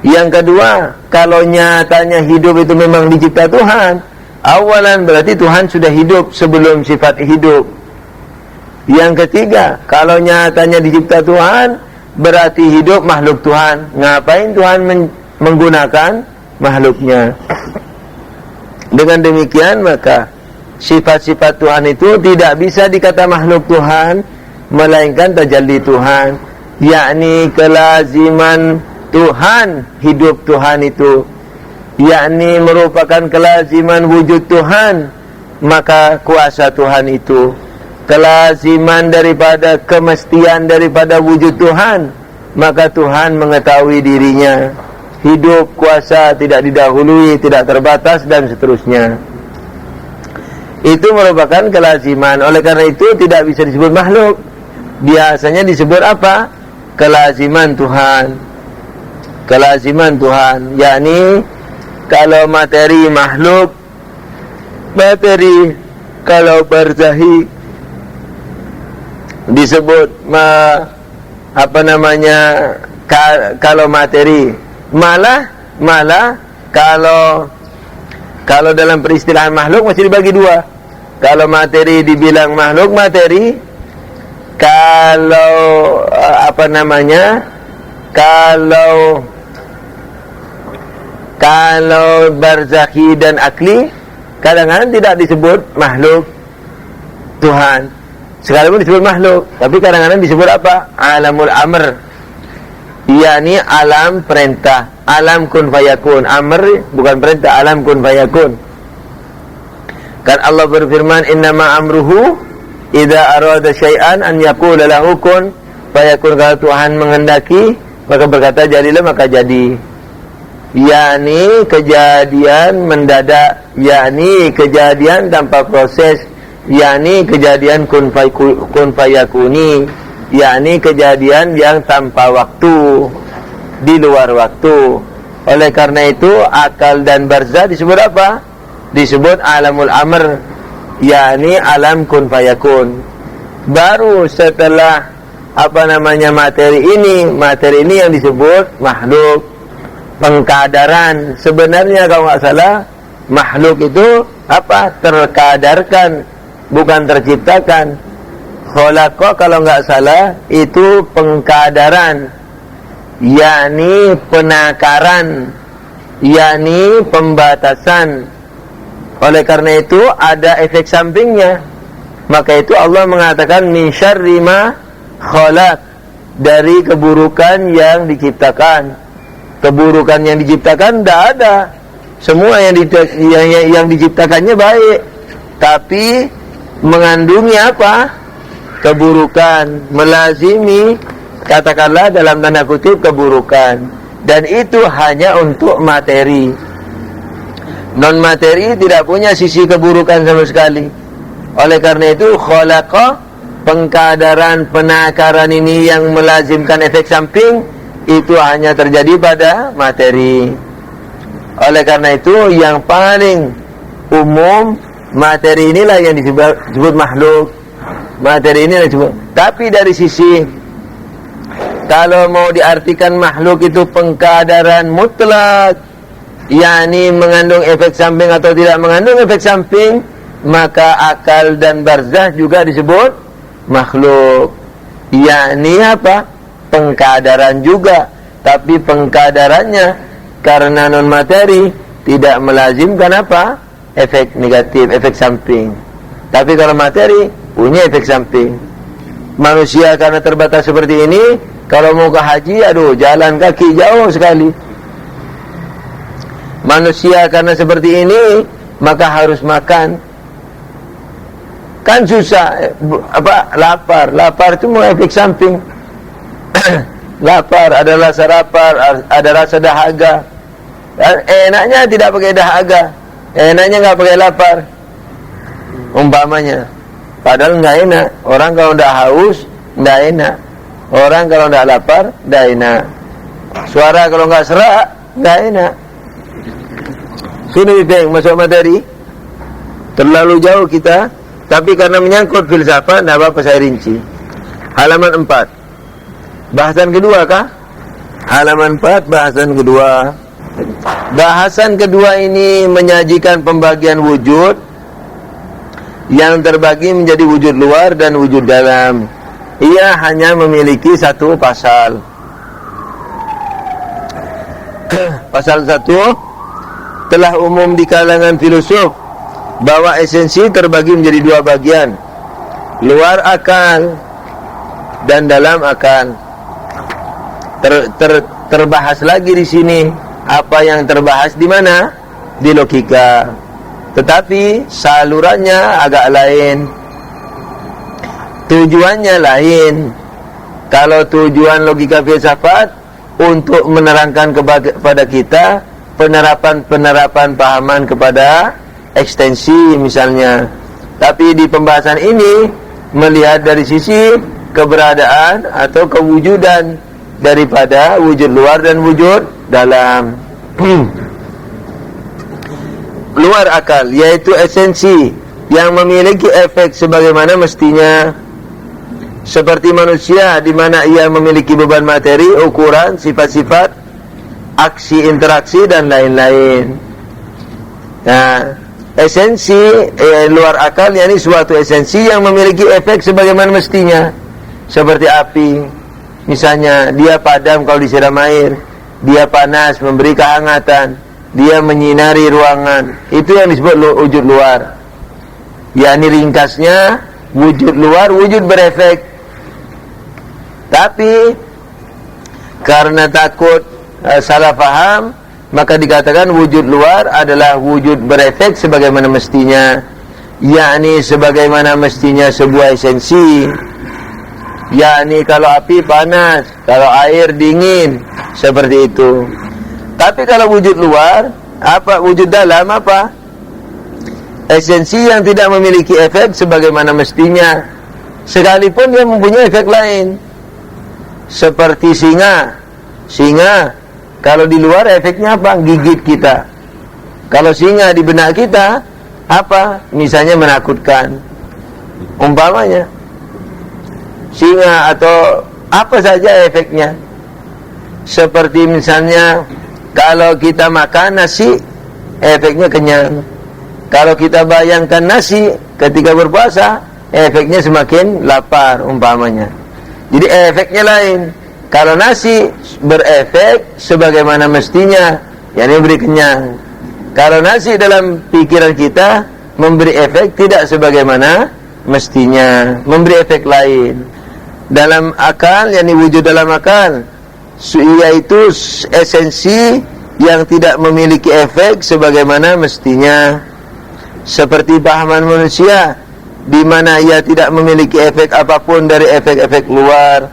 Yang kedua, kalau nyatanya hidup itu memang dicipta Tuhan, awalan berarti Tuhan sudah hidup sebelum sifat hidup. Yang ketiga, kalau nyatanya dicipta Tuhan, berarti hidup makhluk Tuhan. Ngapain Tuhan menggunakan makhluknya? Dengan demikian maka sifat-sifat Tuhan itu tidak bisa dikata makhluk Tuhan, melainkan tajalli Tuhan, yakni kelaziman Tuhan, hidup Tuhan itu, yakni merupakan kelaziman wujud Tuhan, maka kuasa Tuhan itu kelaziman daripada kemestian daripada wujud Tuhan, maka Tuhan mengetahui dirinya. Hidup, kuasa, tidak didahului, tidak terbatas, dan seterusnya. Itu merupakan kelaziman. Oleh karena itu tidak bisa disebut makhluk. Biasanya disebut apa? Kelaziman Tuhan. Kelaziman Tuhan, yakni kalau materi makhluk, materi kalau barzahi disebut kalau materi. Malah kalau dalam peristilahan makhluk masih dibagi dua. Kalau materi dibilang makhluk materi, kalau kalau barzakhi dan akli kadang-kadang tidak disebut makhluk Tuhan, sekalipun disebut makhluk, tapi kadang-kadang disebut apa? Alamul amr, yakni alam perintah, alam kun fayakun. Amr bukan perintah, alam kun fayakun. Kan Allah berfirman, innama amruhu idza arada syai'an an yaqula lahu kun fayakun. Kalau Tuhan menghendaki, maka berkata jadilah, maka jadi. yakni kejadian mendadak, yakni kejadian tanpa proses, yakni kejadian kun fayakuni, yakni kejadian yang tanpa waktu, di luar waktu. Oleh karena itu akal dan barzah disebut apa? Disebut alamul amr, yakni alam kun fayakun. Baru setelah materi ini yang disebut makhluk, pengkadaran. Sebenarnya kalau nggak salah makhluk itu apa? Terkadarkan, bukan terciptakan. Khalaqa kalau nggak salah itu pengkadaran, yakni penakaran, yakni pembatasan. Oleh karena itu ada efek sampingnya. Maka itu Allah mengatakan min syarri ma khalaq, dari keburukan yang diciptakan. Keburukan yang diciptakan tidak ada. Semua yang diciptakannya baik, tapi mengandungi apa? Keburukan, melazimi, katakanlah dalam tanda kutip keburukan. Dan itu hanya untuk materi. Non materi tidak punya sisi keburukan sama sekali. Oleh karena itu khalaqa, pengkadaran, penakaran ini yang melazimkan efek samping, itu hanya terjadi pada materi. Oleh karena itu yang paling umum, materi inilah yang disebut makhluk. Materi inilah disebut. Tapi dari sisi, kalau mau diartikan makhluk itu pengkadaran mutlak, yakni mengandung efek samping atau tidak mengandung efek samping, maka akal dan barzah juga disebut makhluk. Yakni apa? Pengkadaran juga, tapi pengkadarannya karena non materi tidak melazimkan apa? Efek negatif, efek samping. Tapi kalau materi punya efek samping. Manusia karena terbatas seperti ini, kalau mau ke haji, jalan kaki jauh sekali. Manusia karena seperti ini, maka harus makan. Kan susah, lapar itu mau efek samping. Lapar, ada rasa lapar, ada rasa dahaga. Enaknya tidak pakai dahaga, enaknya nggak pakai lapar, umpamanya. Padahal nggak enak. Orang kalau nggak haus nggak enak, orang kalau nggak lapar nggak enak, suara kalau nggak serak nggak enak. Sini Bang, masuk materi. Terlalu jauh kita, tapi karena menyangkut filsafat, tidak apa-apa saya rinci. Halaman 4. Bahasan kedua kah? Halaman 4, bahasan kedua. Bahasan kedua ini menyajikan pembagian wujud yang terbagi menjadi wujud luar dan wujud dalam. Ia hanya memiliki satu pasal. Pasal 1, telah umum di kalangan filosof bahwa esensi terbagi menjadi dua bagian, luar akal dan dalam akal. Terbahas lagi di sini. Apa yang terbahas di mana? Di logika. Tetapi salurannya agak lain, tujuannya lain. Kalau tujuan logika filsafat untuk menerangkan kepada kita penerapan pahaman kepada ekstensi misalnya. Tapi di pembahasan ini melihat dari sisi keberadaan atau kewujudan daripada wujud luar dan wujud dalam. Luar akal, yaitu esensi yang memiliki efek sebagaimana mestinya, seperti manusia di mana ia memiliki beban materi, ukuran, sifat-sifat, aksi, interaksi dan lain-lain. Nah, esensi luar akal yakni suatu esensi yang memiliki efek sebagaimana mestinya, seperti api. Misalnya dia padam kalau disiram air, dia panas memberi kehangatan, dia menyinari ruangan. Itu yang disebut wujud luar. Yakni ringkasnya wujud luar, wujud berefek. Tapi karena takut salah faham, maka dikatakan wujud luar adalah wujud berefek sebagaimana mestinya. yakni sebagaimana mestinya sebuah esensi, yakni kalau api panas, kalau air dingin, seperti itu. Tapi kalau wujud luar, apa wujud dalam apa? Esensi yang tidak memiliki efek sebagaimana mestinya, sekalipun dia mempunyai efek lain. Seperti singa. Singa kalau di luar efeknya apa? Gigit kita. Kalau singa di benak kita apa? Misalnya menakutkan. Umpamanya singa atau apa saja efeknya. Seperti misalnya kalau kita makan nasi, efeknya kenyang. Kalau kita bayangkan nasi ketika berpuasa, efeknya semakin lapar umpamanya. Jadi efeknya lain. Kalau nasi berefek sebagaimana mestinya, yakni memberi kenyang. Kalau nasi dalam pikiran kita memberi efek tidak sebagaimana mestinya, memberi efek lain. Dalam akal, yakni wujud dalam akal, yaitu esensi yang tidak memiliki efek sebagaimana mestinya. Seperti pahaman manusia, di mana ia tidak memiliki efek apapun dari efek-efek luar.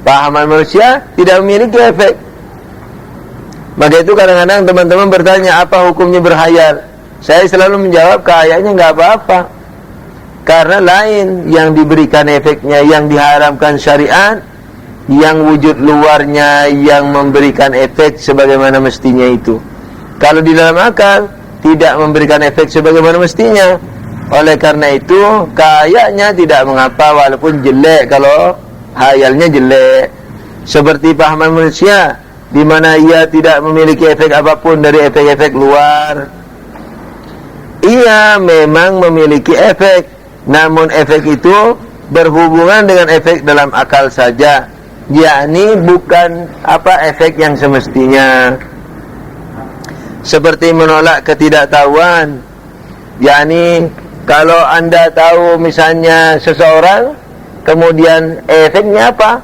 Pahaman manusia tidak memiliki efek. Maka itu kadang-kadang teman-teman bertanya, apa hukumnya berhayal? Saya selalu menjawab, kayaknya nggak apa-apa. Karena lain yang diberikan efeknya, yang diharamkan syariat, yang wujud luarnya yang memberikan efek sebagaimana mestinya itu. Kalau di dalam akal tidak memberikan efek sebagaimana mestinya. Oleh karena itu kayaknya tidak mengapa walaupun jelek kalau hayalnya jelek. Seperti pahaman manusia, di mana ia tidak memiliki efek apapun dari efek-efek luar. Ia memang memiliki efek, namun efek itu berhubungan dengan efek dalam akal saja, yakni bukan apa efek yang semestinya. Seperti menolak ketidaktahuan, yakni kalau Anda tahu misalnya seseorang, kemudian efeknya apa?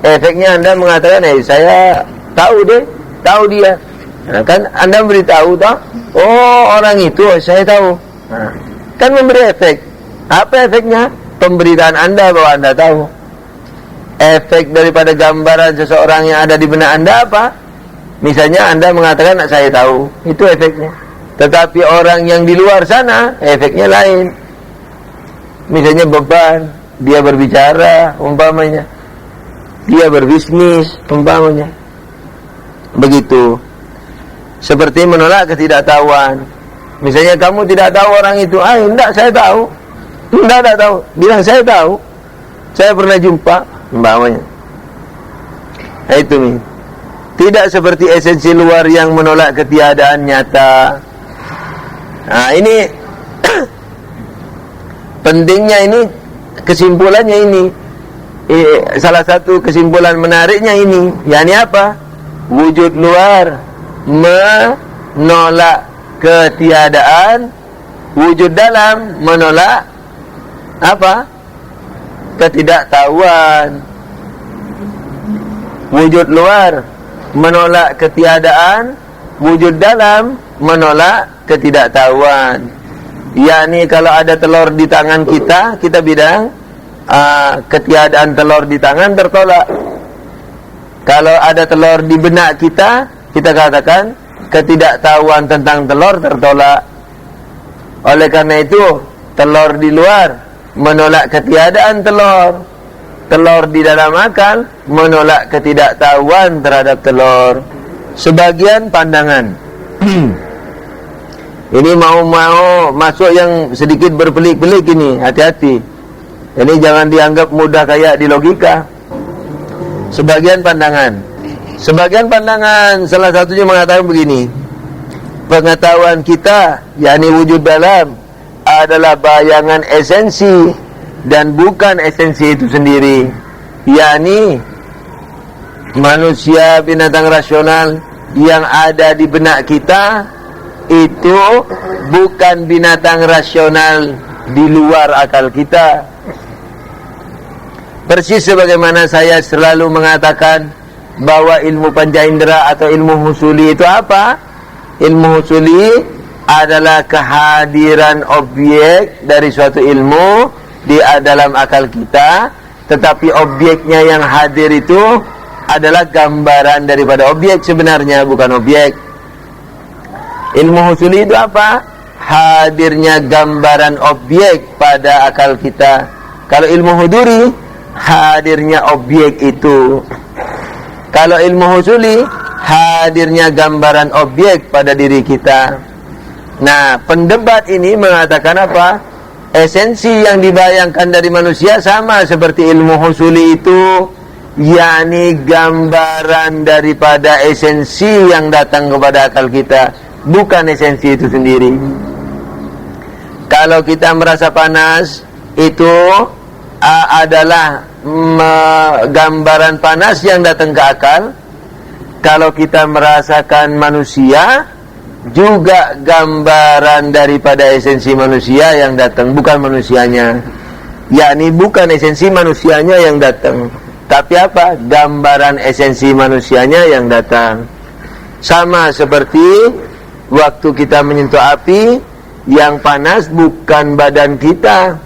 Efeknya Anda mengatakan, saya tahu deh, tahu dia. Nah, kan Anda beritahu toh, oh orang itu saya tahu. Nah, kan memberi efek. Apa efeknya? Pemberitaan Anda bahwa Anda tahu. Efek daripada gambaran seseorang yang ada di benak Anda apa? Misalnya Anda mengatakan saya tahu, itu efeknya. Tetapi orang yang di luar sana efeknya lain. Misalnya beban, dia berbicara umpamanya, dia berbisnis umpamanya. Begitu. Seperti menolak ketidaktahuan. Misalnya kamu tidak tahu orang itu, enggak, saya tahu. Enggak tahu. Bilang saya tahu. Saya pernah jumpa umpamanya. Nah, itu nih. Tidak seperti esensi luar yang menolak ketiadaan nyata. Nah, ini pentingnya ini, kesimpulannya ini. Salah satu kesimpulan menariknya ini, yakni apa? Wujud luar menolak ketiadaan, wujud dalam menolak apa? Ketidaktahuan. Wujud luar menolak ketiadaan, wujud dalam menolak ketidaktahuan. Yakni kalau ada telur di tangan kita, kita bilang ketiadaan telur di tangan tertolak. Kalau ada telur di benak kita, kita katakan ketidaktahuan tentang telur tertolak. Oleh karena itu, telur di luar menolak ketiadaan telur. Telur di dalam akal menolak ketidaktahuan terhadap telur. Sebagian pandangan ini mau masuk yang sedikit berpelik-pelik ini, hati-hati. Ini jangan dianggap mudah kayak di logika. Sebagian pandangan salah satunya mengatakan begini, pengetahuan kita, yakni wujud dalam, adalah bayangan esensi dan bukan esensi itu sendiri. Yakni manusia, binatang rasional yang ada di benak kita itu bukan binatang rasional di luar akal kita. Persis sebagaimana saya selalu mengatakan bahwa ilmu panca indera atau ilmu husuli itu apa? Ilmu husuli adalah kehadiran objek dari suatu ilmu di dalam akal kita, tetapi objeknya yang hadir itu adalah gambaran daripada objek sebenarnya, bukan objek. Ilmu husuli itu apa? Hadirnya gambaran objek pada akal kita. Kalau ilmu huduri, hadirnya objek itu. Kalau ilmu husuli, hadirnya gambaran objek pada diri kita. Nah, pendebat ini mengatakan apa? Esensi yang dibayangkan dari manusia sama seperti ilmu husuli itu, yakni gambaran daripada esensi yang datang kepada akal kita, bukan esensi itu sendiri. Kalau kita merasa panas, itu adalah gambaran panas yang datang ke akal. Kalau kita merasakan manusia, juga gambaran daripada esensi manusia yang datang, bukan manusianya. Yakni bukan esensi manusianya yang datang, tapi apa? Gambaran esensi manusianya yang datang. Sama seperti waktu kita menyentuh api, yang panas bukan badan kita.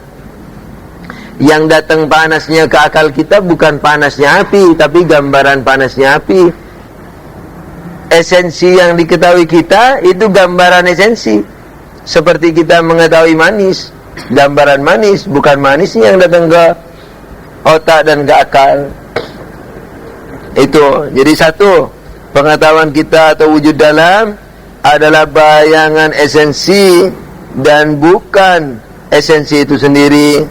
Yang datang panasnya ke akal kita bukan panasnya api, tapi gambaran panasnya api. Esensi yang diketahui kita itu gambaran esensi. Seperti kita mengetahui manis, gambaran manis, bukan manisnya yang datang ke otak dan ke akal. Itu. Jadi satu, pengetahuan kita atau wujud dalam adalah bayangan esensi dan bukan esensi itu sendiri.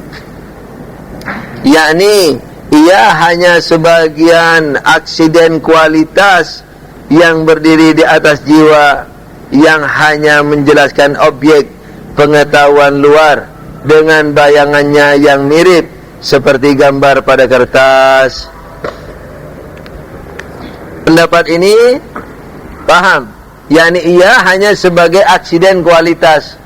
Yakni ia hanya sebagian aksiden kualitas yang berdiri di atas jiwa, yang hanya menjelaskan objek pengetahuan luar dengan bayangannya yang mirip seperti gambar pada kertas. Pendapat ini paham, yakni ia hanya sebagai aksiden kualitas.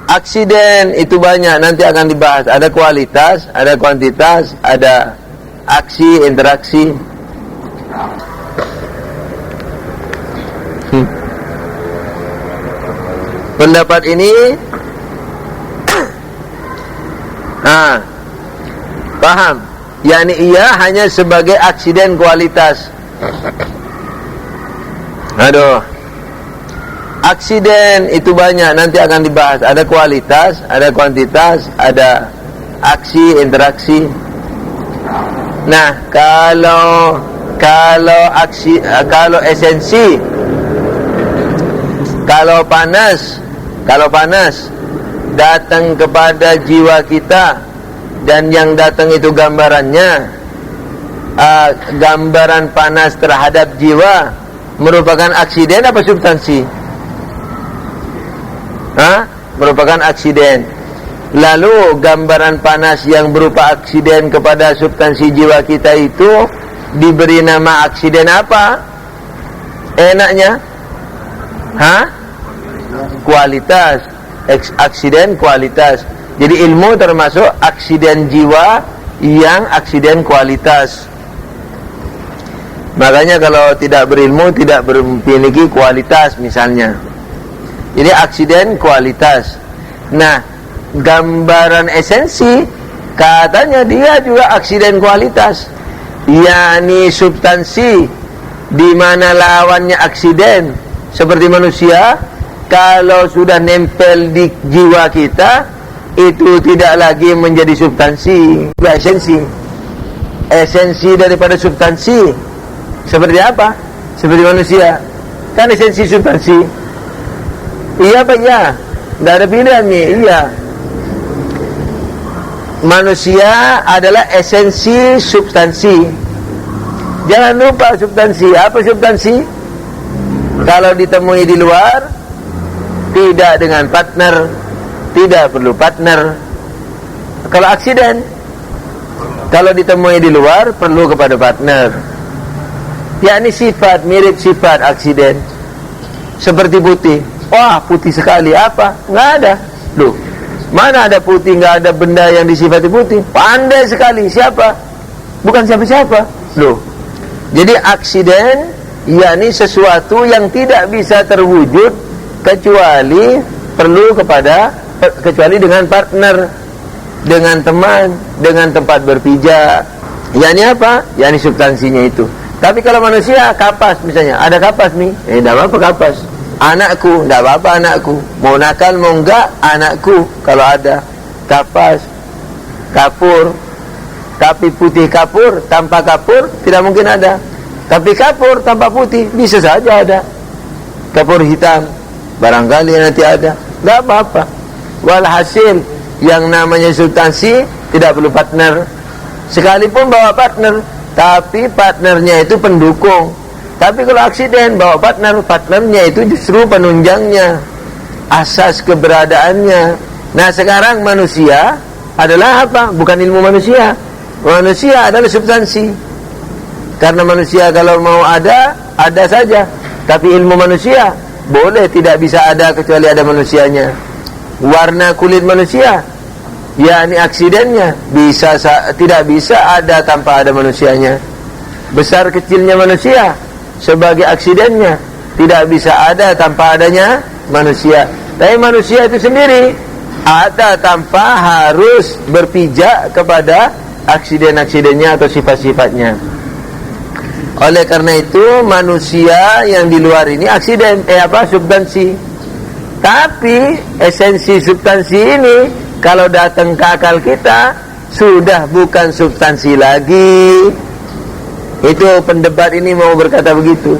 Aksiden itu banyak, nanti akan dibahas. Ada kualitas, ada kuantitas, ada aksi, interaksi. Pendapat ini paham, yakni ia hanya sebagai aksiden kualitas. Aksiden itu banyak, nanti akan dibahas. Ada kualitas, ada kuantitas, ada aksi, interaksi. Nah, kalau esensi, kalau panas datang kepada jiwa kita dan yang datang itu gambarannya, gambaran panas terhadap jiwa merupakan aksiden apa substansi? Merupakan aksiden. Lalu gambaran panas yang berupa aksiden kepada substansi jiwa kita itu diberi nama aksiden apa? Enaknya? Kualitas. Aksiden kualitas. Jadi ilmu termasuk aksiden jiwa yang aksiden kualitas. Makanya kalau tidak berilmu, tidak memiliki kualitas misalnya. Jadi aksiden kualitas. Nah, gambaran esensi katanya dia juga aksiden kualitas, yakni substansi di mana lawannya aksiden. Seperti manusia, kalau sudah nempel di jiwa kita, itu tidak lagi menjadi substansi, itu esensi. Esensi daripada substansi seperti apa? Seperti manusia, kan esensi substansi. Iya apa iya? Tidak ada pilihan nih, iya. Manusia adalah esensi substansi. Jangan lupa substansi. Apa substansi? Kalau ditemui di luar, tidak dengan partner, tidak perlu partner. Kalau aksiden, kalau ditemui di luar, perlu kepada partner. Yakni sifat, mirip sifat aksiden. Seperti putih. Wah, putih sekali. Apa? Nggak ada. Loh, mana ada putih, nggak ada benda yang disifati putih. Pandai sekali. Siapa? Bukan siapa-siapa. Loh, jadi aksiden yakni sesuatu yang tidak bisa terwujud kecuali dengan partner, dengan teman, dengan tempat berpijak. Yakni apa? Yakni substansinya itu. Tapi kalau manusia, kapas misalnya, ada kapas nih, tidak apa-apa kapas. Anakku, tidak apa-apa anakku. Mau nakal mau enggak, anakku. Kalau ada kapas, kapur. Tapi putih kapur, tanpa kapur tidak mungkin ada. Tapi kapur tanpa putih bisa saja ada. Kapur hitam barangkali nanti ada, tidak apa-apa. Walhasil yang namanya substansi tidak perlu partner. Sekalipun bawa partner, tapi partnernya itu pendukung. Tapi kalau aksiden bawa partner, partnernya itu justru penunjangnya, asas keberadaannya. Nah sekarang manusia adalah apa? Bukan ilmu manusia. Manusia adalah substansi. Karena manusia kalau mau ada saja. Tapi ilmu manusia boleh tidak bisa ada kecuali ada manusianya. Warna kulit manusia, yakni aksidennya, tidak bisa ada tanpa ada manusianya. Besar kecilnya manusia sebagai aksidennya tidak bisa ada tanpa adanya manusia. Tapi manusia itu sendiri ada tanpa harus berpijak kepada aksiden-aksidennya atau sifat-sifatnya. Oleh karena itu manusia yang di luar ini aksiden, substansi. Tapi esensi substansi ini kalau datang ke akal kita sudah bukan substansi lagi. Itu pendebat ini mau berkata begitu.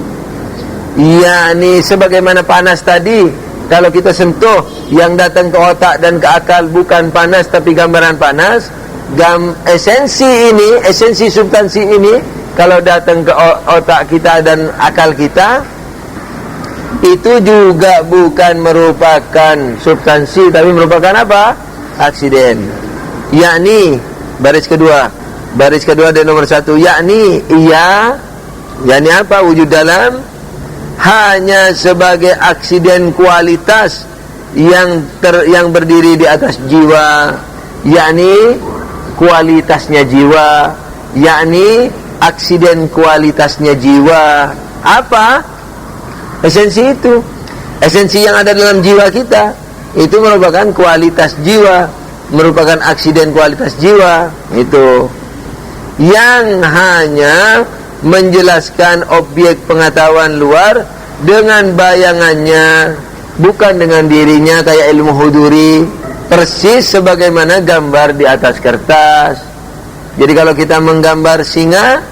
Yakni sebagaimana panas tadi, kalau kita sentuh yang datang ke otak dan ke akal bukan panas tapi gambaran panas. Esensi substansi ini kalau datang ke otak kita dan akal kita, itu juga bukan merupakan substansi, tapi merupakan apa? Aksiden. Yakni baris kedua dari nomor 1, yakni apa? Wujud dalam hanya sebagai aksiden kualitas yang berdiri di atas jiwa, yakni kualitasnya jiwa, yakni aksiden kualitasnya jiwa. Apa? Esensi itu. Esensi yang ada dalam jiwa kita itu merupakan kualitas jiwa, merupakan aksiden kualitas jiwa. Itu yang hanya menjelaskan objek pengetahuan luar dengan bayangannya, bukan dengan dirinya, kayak ilmu huduri, persis sebagaimana gambar di atas kertas. Jadi kalau kita menggambar singa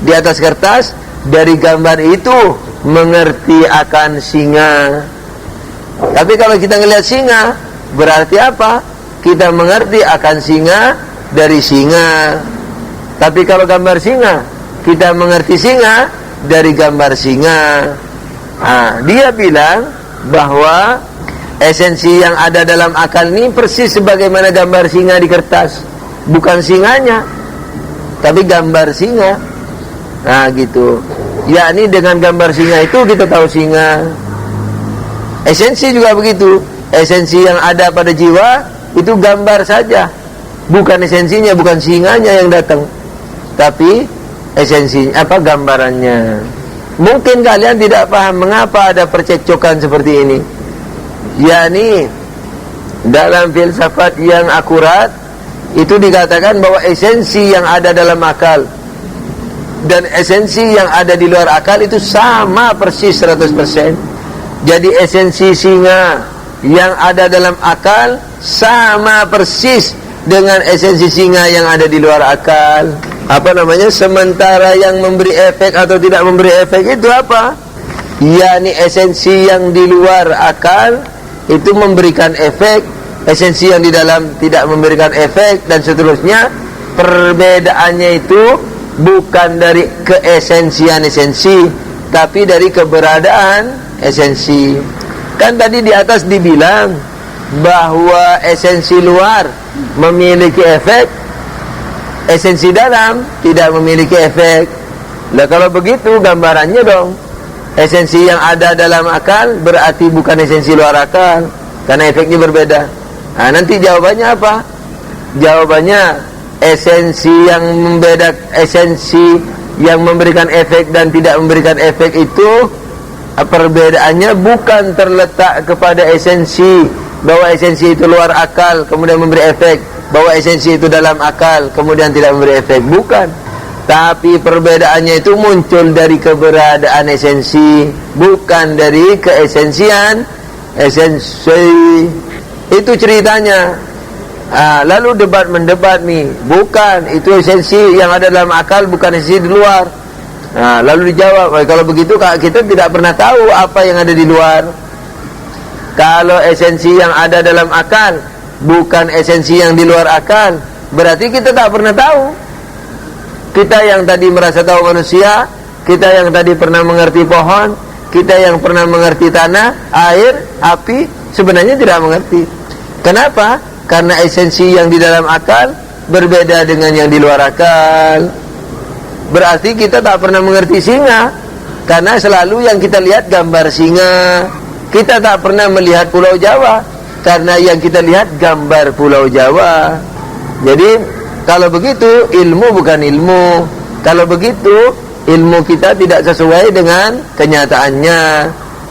di atas kertas, dari gambar itu mengerti akan singa. Tapi kalau kita ngelihat singa, berarti apa? Kita mengerti akan singa dari singa. Tapi kalau gambar singa, kita mengerti singa dari gambar singa. Dia bilang bahwa esensi yang ada dalam akal ini persis sebagaimana gambar singa di kertas. Bukan singanya, tapi gambar singa. Gitu. Yakni dengan gambar singa itu kita tahu singa. Esensi juga begitu. Esensi yang ada pada jiwa itu gambar saja, bukan esensinya, bukan singanya yang datang, tapi esensinya apa? Gambarannya. Mungkin kalian tidak paham mengapa ada percekcokan seperti ini. Yakni dalam filsafat yang akurat itu dikatakan bahwa esensi yang ada dalam akal dan esensi yang ada di luar akal itu sama persis 100%. Jadi esensi singa yang ada dalam akal sama persis dengan esensi singa yang ada di luar akal. Sementara yang memberi efek atau tidak memberi efek itu apa? Yakni esensi yang di luar akal itu memberikan efek, esensi yang di dalam tidak memberikan efek, dan seterusnya. Perbedaannya itu bukan dari keesensian esensi, tapi dari keberadaan esensi. Kan tadi di atas dibilang bahwa esensi luar memiliki efek, esensi dalam tidak memiliki efek. Nah kalau begitu gambarannya dong, esensi yang ada dalam akal berarti bukan esensi luar akal, karena efeknya berbeda. Nanti jawabannya apa? Jawabannya esensi yang membeda, esensi yang memberikan efek dan tidak memberikan efek itu perbedaannya bukan terletak kepada esensi, bahwa esensi itu luar akal kemudian memberi efek, bahwa esensi itu dalam akal kemudian tidak memberi efek, bukan. Tapi perbedaannya itu muncul dari keberadaan esensi, bukan dari keesensian esensi. Itu ceritanya. Lalu debat mendebat nih, bukan, itu esensi yang ada dalam akal, bukan esensi di luar. Lalu dijawab, kalau begitu kita tidak pernah tahu apa yang ada di luar. Kalau esensi yang ada dalam akal bukan esensi yang di luar akal, berarti kita tak pernah tahu. Kita yang tadi merasa tahu manusia, kita yang tadi pernah mengerti pohon, kita yang pernah mengerti tanah, air, api, sebenarnya tidak mengerti. Kenapa? Karena esensi yang di dalam akal berbeda dengan yang di luar akal. Berarti kita tak pernah mengerti singa, karena selalu yang kita lihat gambar singa. Kita tak pernah melihat Pulau Jawa, karena yang kita lihat gambar Pulau Jawa. Jadi kalau begitu ilmu bukan ilmu. Kalau begitu ilmu kita tidak sesuai dengan kenyataannya,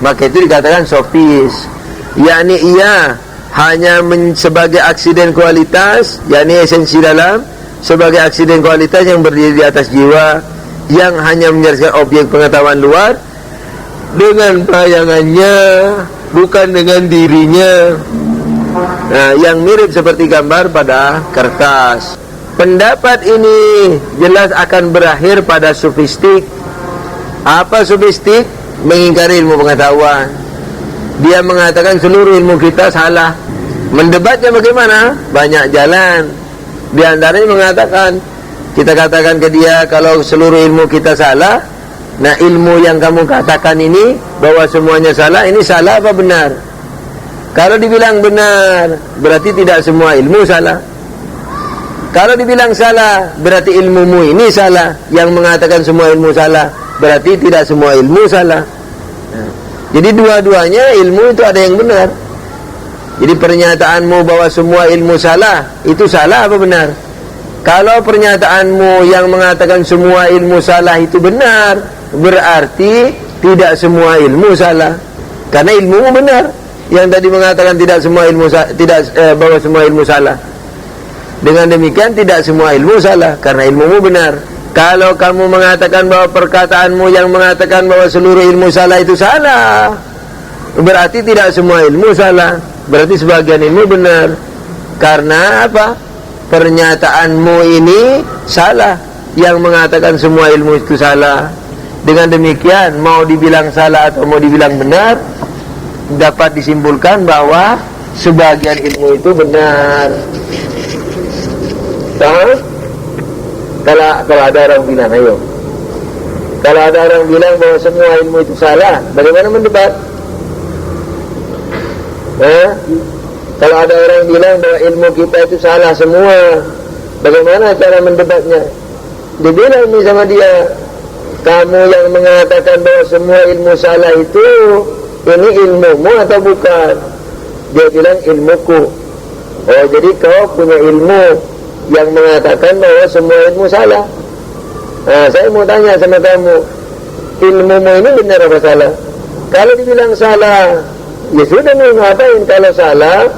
maka itu dikatakan sofis. Yakni ia hanya sebagai aksiden kualitas, yakni esensi dalam, sebagai aksiden kualitas yang berdiri di atas jiwa, yang hanya menjelaskan objek pengetahuan luar dengan bayangannya, bukan dengan dirinya. Yang mirip seperti gambar pada kertas. Pendapat ini jelas akan berakhir pada sofistik. Apa sofistik? Mengingkari ilmu pengetahuan. Dia mengatakan seluruh ilmu kita salah. Mendebatnya bagaimana? Banyak jalan. Di antaranya mengatakan, kita katakan ke dia, kalau seluruh ilmu kita salah, nah ilmu yang kamu katakan ini bahwa semuanya salah, ini salah apa benar? Kalau dibilang benar, berarti tidak semua ilmu salah. Kalau dibilang salah, berarti ilmumu ini salah. Yang mengatakan semua ilmu salah, berarti tidak semua ilmu salah. Jadi dua-duanya ilmu itu ada yang benar. Jadi pernyataanmu bahwa semua ilmu salah, itu salah apa benar? Kalau pernyataanmu yang mengatakan semua ilmu salah itu benar, berarti tidak semua ilmu salah. Karena ilmumu benar. Yang tadi mengatakan tidak semua ilmu bahwa semua ilmu salah. Dengan demikian tidak semua ilmu salah, karena ilmumu benar. Kalau kamu mengatakan bahwa perkataanmu yang mengatakan bahwa seluruh ilmu salah itu salah, berarti tidak semua ilmu salah, berarti sebagian ilmu benar. Karena apa? Pernyataanmu ini salah, yang mengatakan semua ilmu itu salah. Dengan demikian, mau dibilang salah atau mau dibilang benar, dapat disimpulkan bahwa sebagian ilmu itu benar. Kalau ada orang bilang, ayo, kalau ada orang bilang bahwa semua ilmu itu salah, bagaimana mendebat? Kalau ada orang bilang bahwa ilmu kita itu salah semua, bagaimana cara mendebatnya? Dia bilang ini sama dia, kamu yang mengatakan bahwa semua ilmu salah itu, ini ilmumu atau bukan? Dia bilang ilmuku. Oh, jadi kau punya ilmu yang mengatakan bahwa semua ilmu salah. Saya mau tanya sama kamu, ilmumu ini benar apa salah? Kalau dibilang salah, ya sudah, mau ngapain? Kalau salah,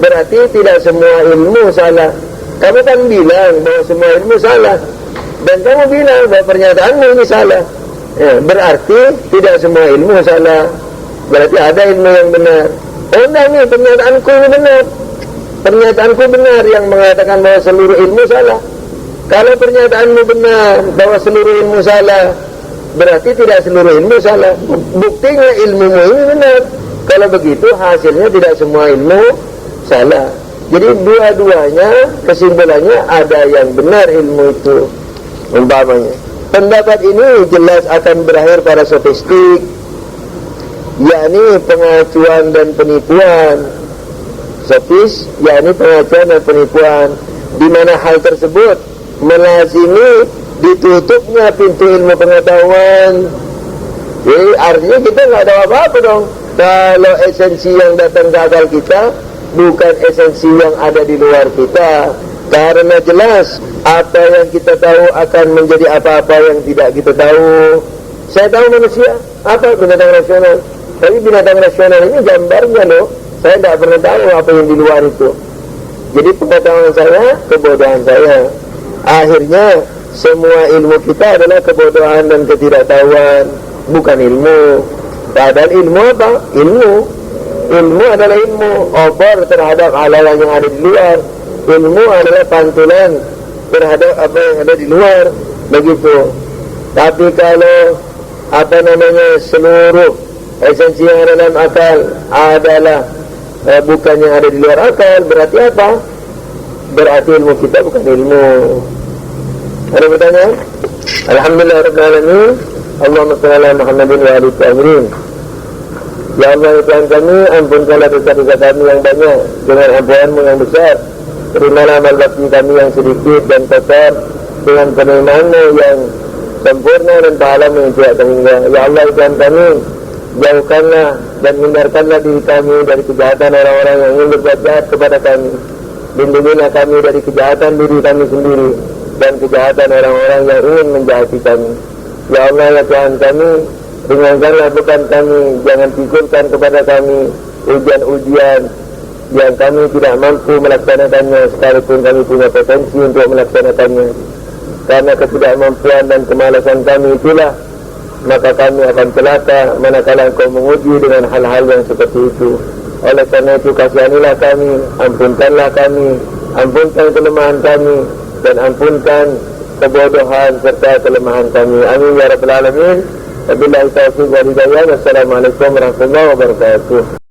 berarti tidak semua ilmu salah. Kamu kan bilang bahwa semua ilmu salah, dan kamu bilang bahwa pernyataanmu ini salah. Berarti tidak semua ilmu salah, berarti ada ilmu yang benar. Oh enggak, nih pernyataanku ini benar. Pernyataanku benar yang mengatakan bahwa seluruh ilmu salah. Kalau pernyataanmu benar bahwa seluruh ilmu salah, berarti tidak seluruh ilmu salah. Buktinya ilmumu ini benar. Kalau begitu hasilnya tidak semua ilmu salah. Jadi dua-duanya kesimpulannya ada yang benar ilmu itu. Umpamanya, pendapat ini jelas akan berakhir pada sofistik, yakni pengacuan dan penipuan. Sofis, yakni pengacuan dan penipuan, di mana hal tersebut melazimi ditutupnya pintu ilmu pengetahuan. Jadi artinya kita nggak ada apa-apa dong. Kalau esensi yang datang ke akal kita bukan esensi yang ada di luar kita. Karena jelas apa yang kita tahu akan menjadi apa-apa yang tidak kita tahu. Saya tahu manusia, apa binatang rasional. Tapi binatang rasional ini gambarnya loh. Saya tidak pernah tahu apa yang di luar itu. Jadi pengetahuan saya, kebodohan saya. Akhirnya semua ilmu kita adalah kebodohan dan ketidaktahuan, bukan ilmu. Padahal ilmu apa? Ilmu adalah ilmu. Obor terhadap hal-hal yang ada di luar. Ilmu adalah pantulan terhadap apa yang ada di luar. Begitu. Tapi kalau seluruh esensi yang ada dalam akal adalah bukan yang ada di luar akal, berarti apa? Berarti ilmu kita bukan ilmu. Ada pertanyaan? Alhamdulillah Rabbil Alamin. Allahumma shalli ala Muhammadin wa alihi tahirin. Ya Allah, Tuhan kami, ampunkanlah dosa-dosa kami yang banyak dengan ampunanmu yang besar. Terimalah amal bakti kami yang sedikit dan kotor dengan penerimaanmu yang sempurna dan pahalamu yang tidak terhingga. Ya Allah, Tuhan kami, jauhkanlah dan hindarkanlah diri kami dari kejahatan orang-orang yang ingin berbuat jahat kepada kami. Lindungilah kami dari kejahatan diri kami sendiri dan kejahatan orang-orang yang ingin menjahati kami. Ya Allah, ya Tuhan kami, ringankanlah beban kami, jangan pikulkan kepada kami ujian-ujian yang kami tidak mampu melaksanakannya, sekalipun kami punya potensi untuk melaksanakannya. Karena ketidakmampuan dan kemalasan kami itulah maka kami akan celaka manakala Engkau menguji dengan hal-hal yang seperti itu. Oleh karena itu kasihanilah kami, ampunkanlah kami, ampunkan kelemahan kami dan ampunkan kebodohan serta kelemahan kami. Amin ya rabbal alamin. Wabillahi taufiq wal hidayah. Wassalamualaikum warahmatullahi wabarakatuh.